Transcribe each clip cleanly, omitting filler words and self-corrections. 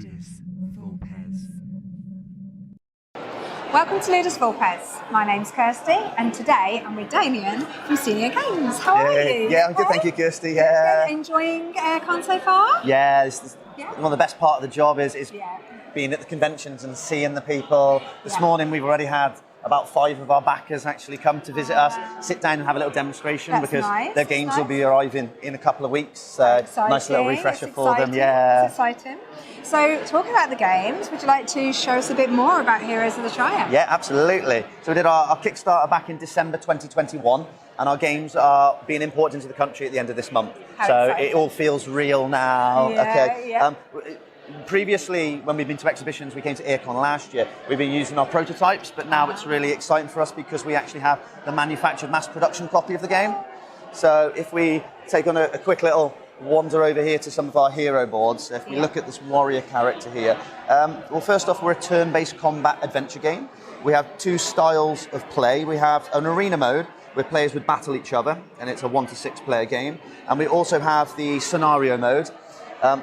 Ludus Volpes. Welcome to Ludus Volpes. My name's Kirsty, and today I'm with Damien from Senior Games. How are you? Yeah, I'm good, thank you, Kirsty. Yeah. Enjoying Con so far? Yeah, one of the best part of the job is Yeah. being at the conventions and seeing the people. This morning we've already had about 5 of our backers actually come to visit us, sit down and have a little demonstration. That's because nice, their games nice. will be arriving in a couple of weeks. So nice little refresher for them. Yeah. It's exciting. So talking about the games, would you like to show us a bit more about Heroes of the Shire? Yeah, absolutely. So we did our Kickstarter back in December 2021, and our games are being imported into the country at the end of this month. How so exciting. it all feels real now. Yeah, okay. yeah. Previously, when we've been to exhibitions, we came to Aircon last year, we've been using our prototypes, but now it's really exciting for us because we actually have the manufactured mass production copy of the game. So if we take on a quick little wander over here to some of our hero boards, if we look at this warrior character here, well, first off, we're a turn-based combat adventure game. We have 2 styles of play. We have an arena mode where players would battle each other, and it's a 1 to 6 player game. And we also have the scenario mode,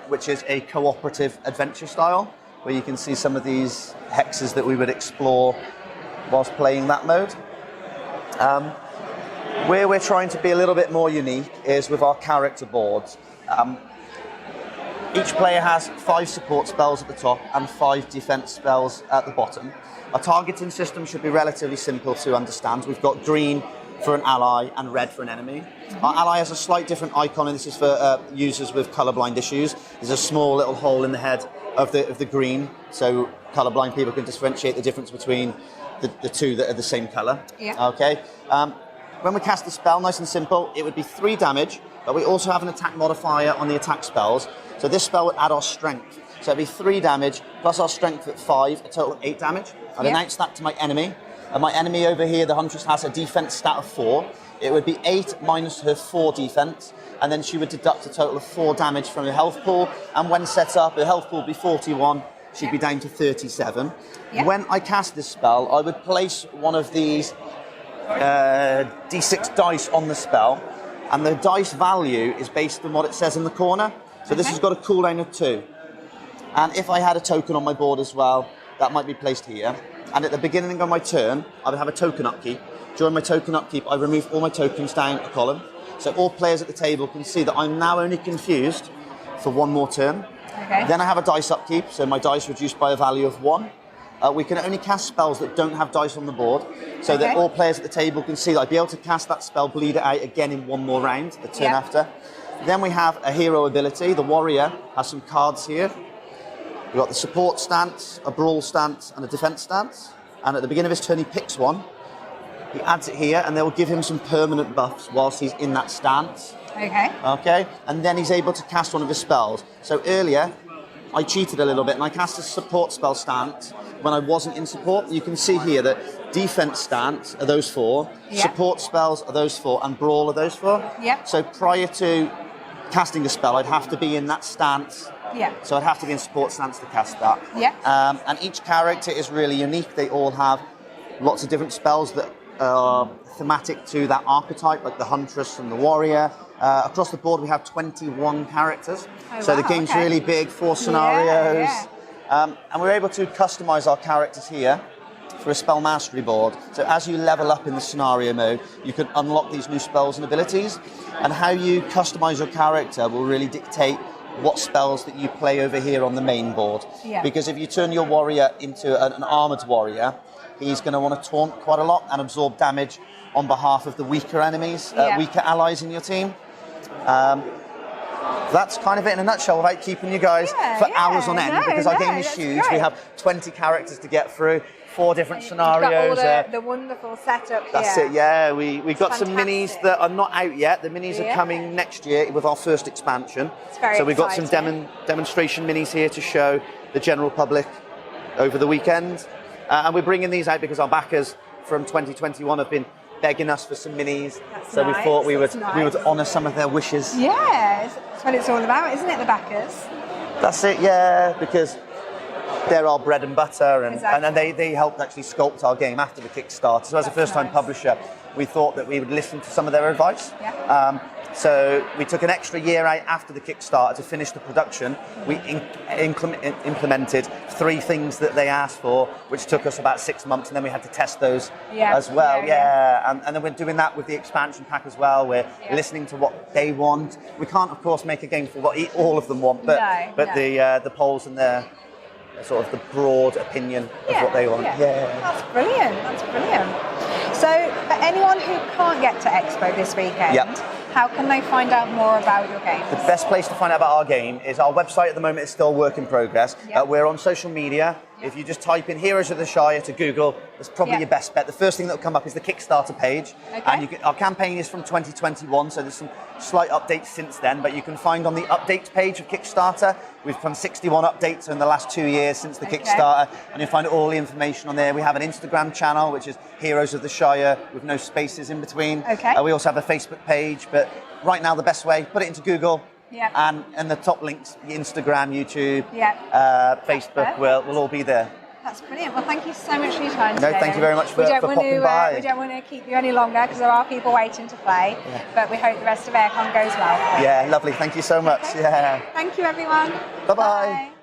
which is a cooperative adventure style, where you can see some of these hexes that we would explore whilst playing that mode. Where we're trying to be a little bit more unique is with our character boards. Each player has 5 support spells at the top and 5 defense spells at the bottom. Our targeting system should be relatively simple to understand. We've got green for an ally and red for an enemy. Our ally has a slight different icon, and this is for users with colourblind issues. There's a small little hole in the head of the green, so colourblind people can differentiate the difference between the 2 that are the same colour. Yeah. Okay. When we cast the spell, nice and simple, it would be 3 damage, but we also have an attack modifier on the attack spells. So this spell would add our strength. So it'd be 3 damage plus our strength at 5, a total of 8 damage. I'd announce that to my enemy. And my enemy over here, the Huntress, has a defense stat of 4. It would be 8 minus her 4 defense, and then she would deduct a total of 4 damage from her health pool. And when set up, her health pool would be 41, she'd be down to 37. When I cast this spell, I would place one of these D6 dice on the spell, and the dice value is based on what it says in the corner. So this has got a cooldown of 2. And if I had a token on my board as well, that might be placed here. And at the beginning of my turn, I would have a token upkeep. During my token upkeep, I remove all my tokens down a column. So all players at the table can see that I'm now only confused for 1 more turn. Okay. Then I have a dice upkeep, so my dice reduced by a value of 1. We can only cast spells that don't have dice on the board, so that all players at the table can see that I'd be able to cast that spell, bleed it out again in 1 more round, the turn after. Then we have a hero ability. The warrior has some cards here. We've got the support stance, a brawl stance, and a defense stance. And at the beginning of his turn, he picks one. He adds it here, and they will give him some permanent buffs whilst he's in that stance. Okay. Okay, and then he's able to cast one of his spells. So earlier, I cheated a little bit, and I cast a support spell stance when I wasn't in support. You can see here that defense stance are those 4, support spells are those 4, and brawl are those 4. Yep. So prior to casting a spell, I'd have to be in that stance. Yeah. So I'd have to be in support stance to cast that. Yeah. And each character is really unique. They all have lots of different spells that are thematic to that archetype, like the Huntress and the Warrior. Across the board, we have 21 characters. Oh, so wow, the game's okay. really big, 4 scenarios. Yeah. And we're able to customize our characters here for a spell mastery board. So as you level up in the scenario mode, you can unlock these new spells and abilities. And how you customize your character will really dictate what spells that you play over here on the main board. Yeah. Because if you turn your warrior into an armoured warrior, he's going to want to taunt quite a lot and absorb damage on behalf of the weaker enemies, weaker allies in your team. That's kind of it in a nutshell, without keeping you guys for hours on end, because our game is huge. Great. We have 20 characters to get through, 4 different You've scenarios. got all the wonderful setup here. That's it, yeah. We got some fantastic. minis that are not out yet. The minis are coming next year with our first expansion. It's very so we've got some exciting. demonstration minis here to show the general public over the weekend. And we're bringing these out because our backers from 2021 have been begging us for some minis. That's so nice. we thought we would That's nice. honour some of their wishes. Yeah, that's what it's all about, isn't it, the backers? That's it, yeah, because they're our bread and butter, and Exactly. they helped actually sculpt our game after the Kickstarter. So as a That's first-time nice. publisher, we thought that we would listen to some of their advice. Yeah. So we took an extra year out after the Kickstarter to finish the production. We implemented 3 things that they asked for, which took us about 6 months, and then we had to test those as well. And then we're doing that with the expansion pack as well. We're listening to what they want. We can't, of course, make a game for what all of them want, but the polls and the sort of the broad opinion of what they want. That's brilliant. That's brilliant. So, for anyone who can't get to Expo this weekend, how can they find out more about your game? The best place to find out about our game is our website. At the moment, it's still work in progress. We're on social media. If you just type in Heroes of the Shire to Google, that's probably your best bet. The first thing that will come up is the Kickstarter page. And our campaign is from 2021, so there's some slight updates since then, but you can find on the updates page of Kickstarter, we've done 61 updates in the last 2 years since the Kickstarter, and you'll find all the information on there. We have an Instagram channel, which is Heroes of the Shire, with no spaces in between. We also have a Facebook page, but right now the best way, put it into Google, and the top links, Instagram, YouTube, Facebook, will all be there. That's brilliant. Well, thank you so much for your time today. No, thank you very much for popping by. We don't want to keep you any longer because there are people waiting to play, but we hope the rest of Aircon goes well. Yeah, lovely. Thank you so much. Thank you, everyone. Bye-bye. Bye.